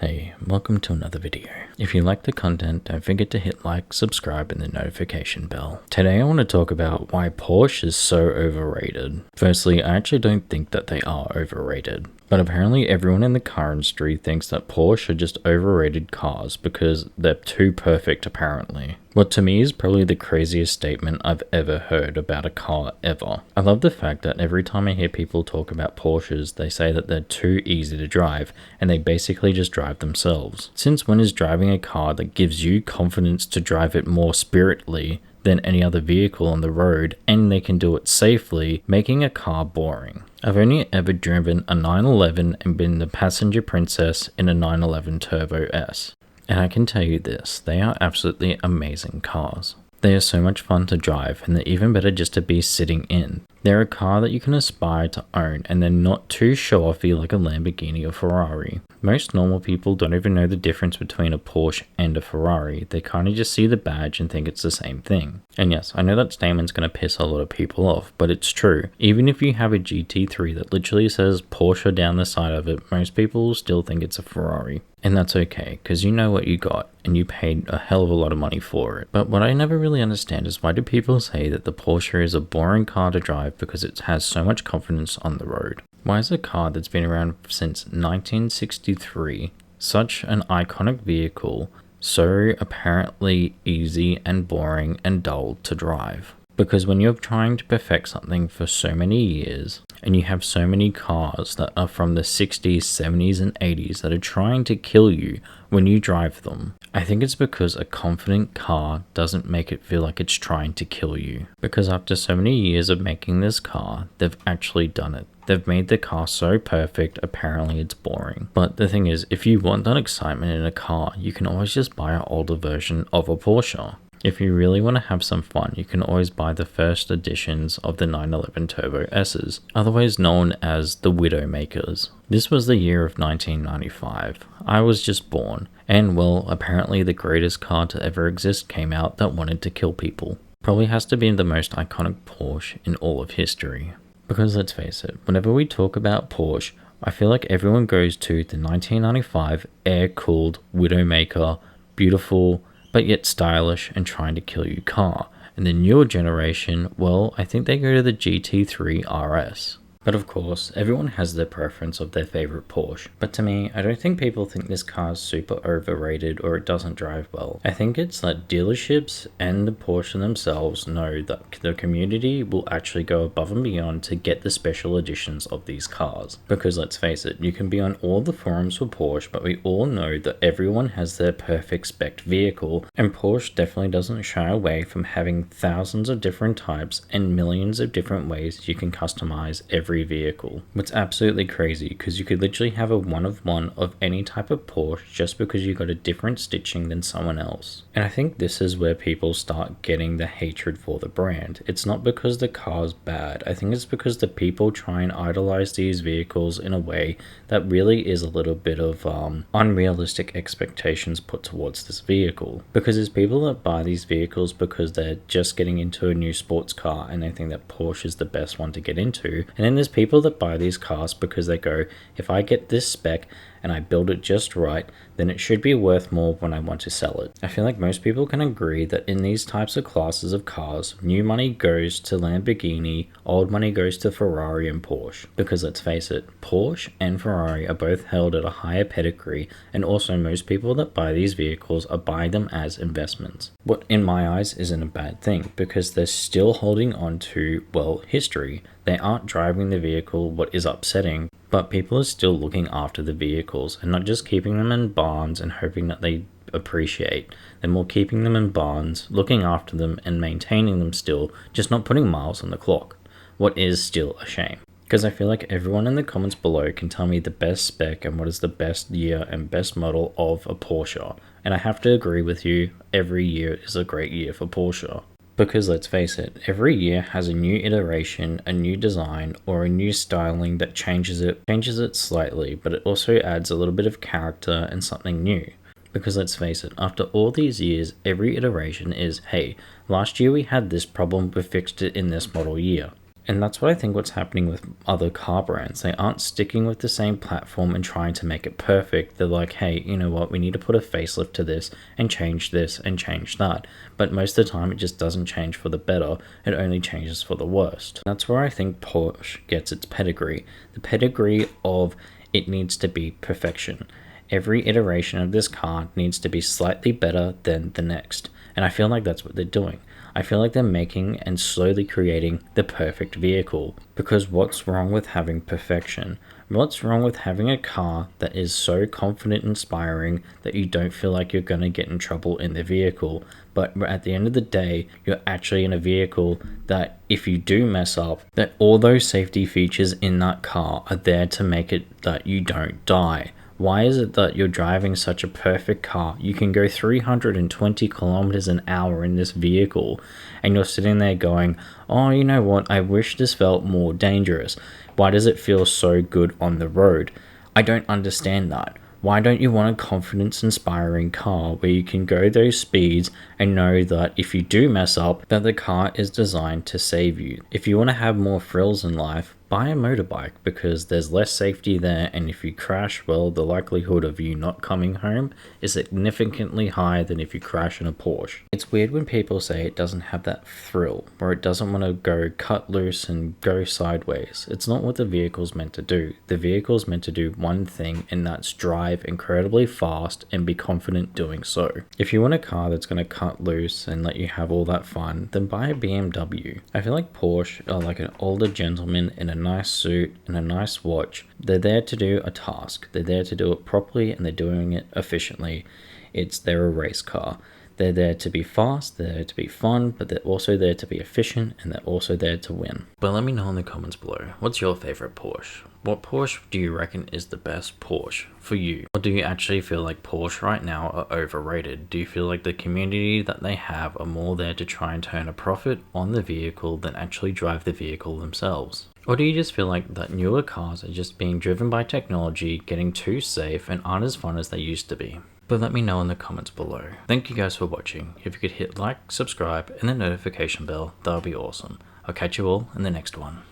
Hey, welcome to another video. If you like the content, don't forget to hit like, subscribe, and the notification bell. Today I want to talk about why Porsche is so overrated. Firstly, I actually don't think that they are overrated. But apparently everyone in the car industry thinks that Porsche are just overrated cars because they're too perfect apparently. What to me is probably the craziest statement I've ever heard about a car ever. I love the fact that every time I hear people talk about Porsches, they say that they're too easy to drive and they basically just drive themselves. Since when is driving a car that gives you confidence to drive it more spiritedly than any other vehicle on the road, and they can do it safely, making a car boring? I've only ever driven a 911 and been the passenger princess in a 911 Turbo S. And I can tell you this, they are absolutely amazing cars. They are so much fun to drive, and they're even better just to be sitting in. They're a car that you can aspire to own, and they're not too show-offy like a Lamborghini or Ferrari. Most normal people don't even know the difference between a Porsche and a Ferrari. They kind of just see the badge and think it's the same thing. And yes, I know that statement's going to piss a lot of people off, but it's true. Even if you have a GT3 that literally says Porsche down the side of it, most people will still think it's a Ferrari. And that's okay, because you know what you got, and you paid a hell of a lot of money for it. But what I never really understand is why do people say that the Porsche is a boring car to drive because it has so much confidence on the road? Why is a car that's been around since 1963 such an iconic vehicle so apparently easy and boring and dull to drive? Because when you're trying to perfect something for so many years, and you have so many cars that are from the 60s, 70s, and 80s that are trying to kill you when you drive them, I think it's because a confident car doesn't make it feel like it's trying to kill you. Because after so many years of making this car, they've actually done it. They've made the car so perfect, apparently it's boring. But the thing is, if you want that excitement in a car, you can always just buy an older version of a Porsche. If you really want to have some fun, you can always buy the first editions of the 911 Turbo S's, otherwise known as the Widowmakers. This was the year of 1995. I was just born, and well, apparently the greatest car to ever exist came out that wanted to kill people. Probably has to be the most iconic Porsche in all of history. Because let's face it, whenever we talk about Porsche, I feel like everyone goes to the 1995 air-cooled Widowmaker, beautiful, but yet stylish and trying to kill you car. And the newer generation, well, I think they go to the GT3 RS. But of course, everyone has their preference of their favorite Porsche. But to me, I don't think people think this car is super overrated or it doesn't drive well. I think it's that dealerships and the Porsche themselves know that the community will actually go above and beyond to get the special editions of these cars. Because let's face it, you can be on all the forums for Porsche, but we all know that everyone has their perfect spec vehicle, and Porsche definitely doesn't shy away from having thousands of different types and millions of different ways you can customize every vehicle. It's absolutely crazy because you could literally have a one-of-one of any type of Porsche just because you got a different stitching than someone else. And I think this is where people start getting the hatred for the brand. It's not because the car's bad. I think it's because the people try and idolize these vehicles in a way that really is a little bit of unrealistic expectations put towards this vehicle. Because there's people that buy these vehicles because they're just getting into a new sports car and they think that Porsche is the best one to get into. And then there's people that buy these cars because they go, if I get this spec and I build it just right, then it should be worth more when I want to sell it. I feel like most people can agree that in these types of classes of cars, new money goes to Lamborghini, old money goes to Ferrari and Porsche. Because let's face it, Porsche and Ferrari are both held at a higher pedigree, and also most people that buy these vehicles are buying them as investments. What in my eyes isn't a bad thing, because they're still holding on to, well, history. They aren't driving the vehicle, what is upsetting, but people are still looking after the vehicles and not just keeping them in barns and hoping that they appreciate. They're more keeping them in barns, looking after them and maintaining them still, just not putting miles on the clock. What is still a shame. Because I feel like everyone in the comments below can tell me the best spec and what is the best year and best model of a Porsche. And I have to agree with you, every year is a great year for Porsche. Because let's face it, every year has a new iteration, a new design, or a new styling that changes it slightly, but it also adds a little bit of character and something new. Because let's face it, after all these years, every iteration is, hey, last year we had this problem, we fixed it in this model year. And that's what I think what's happening with other car brands. They aren't sticking with the same platform and trying to make it perfect. They're like, hey, you know what? We need to put a facelift to this and change that. But most of the time, it just doesn't change for the better. It only changes for the worst. That's where I think Porsche gets its pedigree. The pedigree of it needs to be perfection. Every iteration of this car needs to be slightly better than the next. And I feel like that's what they're doing. I feel like they're making and slowly creating the perfect vehicle. Because what's wrong with having perfection? What's wrong with having a car that is so confident, inspiring that you don't feel like you're going to get in trouble in the vehicle? But at the end of the day, you're actually in a vehicle that if you do mess up, that all those safety features in that car are there to make it that you don't die. Why is it that you're driving such a perfect car? You can go 320 kilometers an hour in this vehicle, and you're sitting there going, oh, you know what? I wish this felt more dangerous. Why does it feel so good on the road? I don't understand that. Why don't you want a confidence-inspiring car where you can go those speeds and know that if you do mess up, that the car is designed to save you? If you want to have more thrills in life, buy a motorbike because there's less safety there, and if you crash, well, the likelihood of you not coming home is significantly higher than if you crash in a Porsche. It's weird when people say it doesn't have that thrill, or it doesn't want to go cut loose and go sideways. It's not what the vehicle's meant to do. The vehicle's meant to do one thing, and that's drive incredibly fast and be confident doing so. If you want a car that's going to cut loose and let you have all that fun, then buy a BMW. I feel like Porsche are like an older gentleman in a nice suit and a nice watch. They're there to do a task. They're there to do it properly, and they're doing it efficiently. They're a race car. They're there to be fast, they're there to be fun, but they're also there to be efficient, and they're also there to win. But let me know in the comments below, what's your favorite Porsche? What Porsche do you reckon is the best Porsche for you? Or do you actually feel like Porsche right now are overrated? Do you feel like the community that they have are more there to try and turn a profit on the vehicle than actually drive the vehicle themselves? Or do you just feel like that newer cars are just being driven by technology, getting too safe, and aren't as fun as they used to be? But let me know in the comments below. Thank you guys for watching. If you could hit like, subscribe, and the notification bell, that would be awesome. I'll catch you all in the next one.